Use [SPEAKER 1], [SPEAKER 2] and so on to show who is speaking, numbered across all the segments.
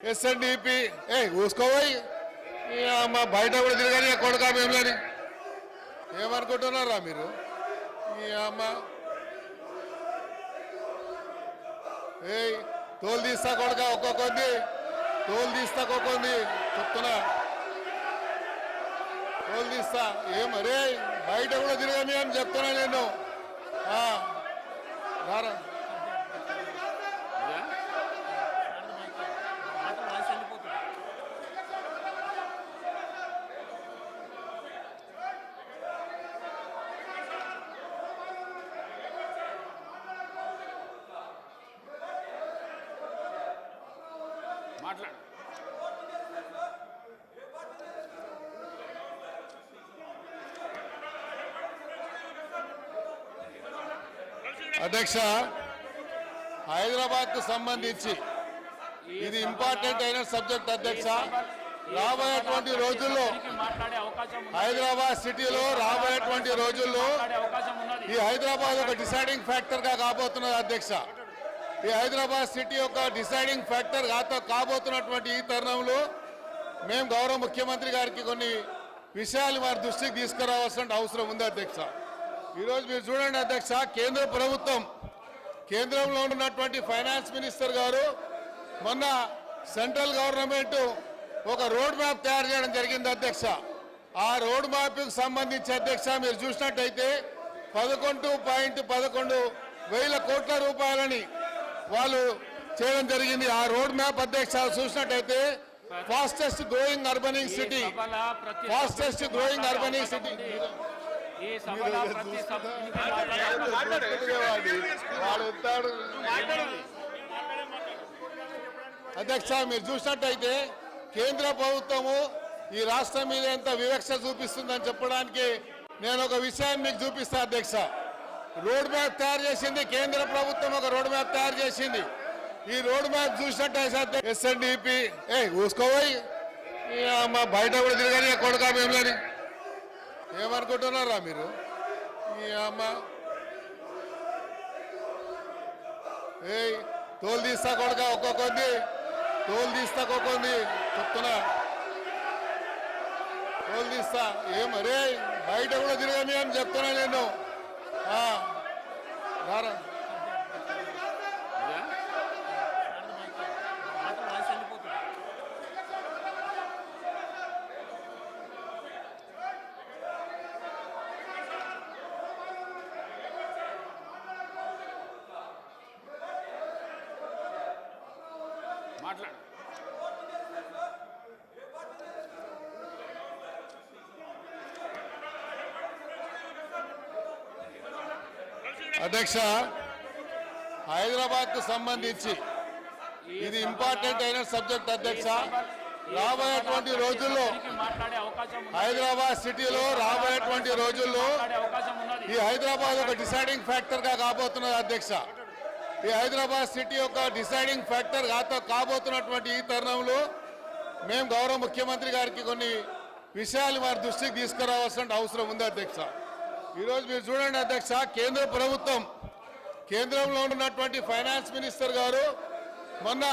[SPEAKER 1] SNDP ఊసుకోపోయి మా బయట కూడా తిరగని కొడుకా మేములని ఏమనుకుంటున్నారా మీరు? ఈ అమ్మ తోలు తీస్తా కొడుక ఒక్కొక్కంది తోలు తీస్తా ఒక్కొక్కంది చెప్తున్నా తోలు తీస్తా ఏమరే బయట కూడా తిరగని అని చెప్తున్నా నేను. రారా
[SPEAKER 2] మాట్లాడు.
[SPEAKER 1] అధ్యక్ష, హైదరాబాద్ కు సంబంధించి ఇది ఇంపార్టెంట్ అయిన సబ్జెక్ట్ అధ్యక్ష. రాబోయేటువంటి రోజుల్లో హైదరాబాద్ సిటీలో రాబోయేటువంటి రోజుల్లో ఈ హైదరాబాద్ ఒక డిసైడింగ్ ఫ్యాక్టర్ గా కాబోతున్నది అధ్యక్ష. ఈ హైదరాబాద్ సిటీ యొక్క డిసైడింగ్ ఫ్యాక్టర్ కాబోతున్నటువంటి ఈ తరుణంలో మేము గౌరవ ముఖ్యమంత్రి గారికి కొన్ని విషయాలు వారి దృష్టికి తీసుకురావాల్సిన అవసరం ఉంది అధ్యక్ష. ఈరోజు మీరు చూడండి అధ్యక్ష, కేంద్ర ప్రభుత్వం కేంద్రంలో ఉన్నటువంటి ఫైనాన్స్ మినిస్టర్ గారు మొన్న సెంట్రల్ గవర్నమెంట్ ఒక రోడ్ మ్యాప్ తయారు చేయడం జరిగింది అధ్యక్ష. ఆ రోడ్ మ్యాప్కి సంబంధించి అధ్యక్ష మీరు చూసినట్టయితే 11.11 కోట్ల రూపాయలని వాళ్ళు చేయడం జరిగింది. ఆ రోడ్ మ్యాప్ అధ్యక్ష చూసినట్టయితే ఫాస్టెస్ట్ గ్రోయింగ్ అర్బనింగ్ సిటీ అధ్యక్ష మీరు చూసినట్టయితే కేంద్ర ప్రభుత్వము ఈ రాష్ట్రం మీద ఎంత వివక్ష చూపిస్తుందని చెప్పడానికి నేను ఒక విషయాన్ని మీకు చూపిస్తా అధ్యక్ష. రోడ్ మ్యాప్ తయారు చేసింది కేంద్ర ప్రభుత్వం, ఒక రోడ్ మ్యాప్ తయారు చేసింది. ఈ రోడ్ మ్యాప్ చూసినట్టయితే ఎస్ఎన్డిపి ఊసుకోపోయి మా బయట కూడా తిరగని కొడుకా మేములని ఏమనుకుంటున్నారా మీరు? ఈ అమ్మ తోలు తీస్తా కొడుక ఒక్కొక్కంది తోలు తీస్తా ఒక్కొక్కంది చెప్తున్నా తోలు తీస్తా ఏమరే బయట కూడా తిరగని అని చెప్తున్నా నేను. రారా
[SPEAKER 2] మాట్లాడు.
[SPEAKER 1] అధ్యక్ష, హైదరాబాద్ కు సంబంధించి ఇది ఇంపార్టెంట్ అయిన సబ్జెక్ట్ అధ్యక్ష. రాబోయేటువంటి రోజుల్లో హైదరాబాద్ సిటీలో రాబోయేటువంటి రోజుల్లో ఈ హైదరాబాద్ ఒక డిసైడింగ్ ఫ్యాక్టర్ గా కాబోతున్నది అధ్యక్ష. ఈ హైదరాబాద్ సిటీ యొక్క డిసైడింగ్ ఫ్యాక్టర్ కాబోతున్నటువంటి ఈ తరుణంలో మేము గౌరవ ముఖ్యమంత్రి గారికి కొన్ని విషయాలు వారి దృష్టికి తీసుకురావాల్సిన అవసరం ఉంది అధ్యక్ష. ఈరోజు మీరు చూడండి అధ్యక్ష, కేంద్ర ప్రభుత్వం కేంద్రంలో ఉన్నటువంటి ఫైనాన్స్ మినిస్టర్ గారు మొన్న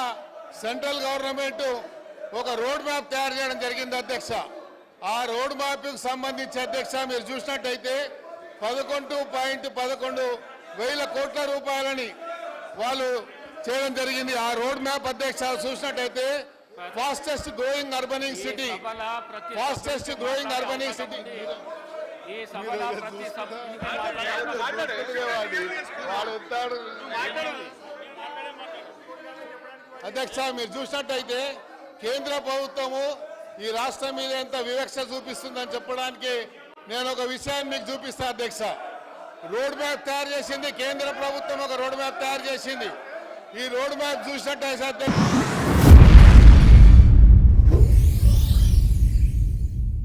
[SPEAKER 1] సెంట్రల్ గవర్నమెంట్ ఒక రోడ్ మ్యాప్ తయారు చేయడం జరిగింది అధ్యక్ష. ఆ రోడ్ మ్యాప్కి సంబంధించి అధ్యక్ష మీరు చూసినట్టయితే 11.11 కోట్ల రూపాయలని వాళ్ళు చేయడం జరిగింది. ఆ రోడ్ మ్యాప్ అధ్యక్ష చూసినట్టయితే ఫాస్టెస్ట్ గ్రోయింగ్ అర్బనింగ్ సిటీ అధ్యక్ష మీరు చూసినట్టయితే కేంద్ర ప్రభుత్వము ఈ రాష్ట్రం మీద ఎంత వివక్ష చూపిస్తుందని చెప్పడానికి నేను ఒక విషయాన్ని మీకు చూపిస్తా అధ్యక్ష. రోడ్ మ్యాప్ తయారు చేసింది కేంద్ర ప్రభుత్వం, ఒక రోడ్ మ్యాప్ తయారు చేసింది. ఈ రోడ్ మ్యాప్ చూసినట్టయితే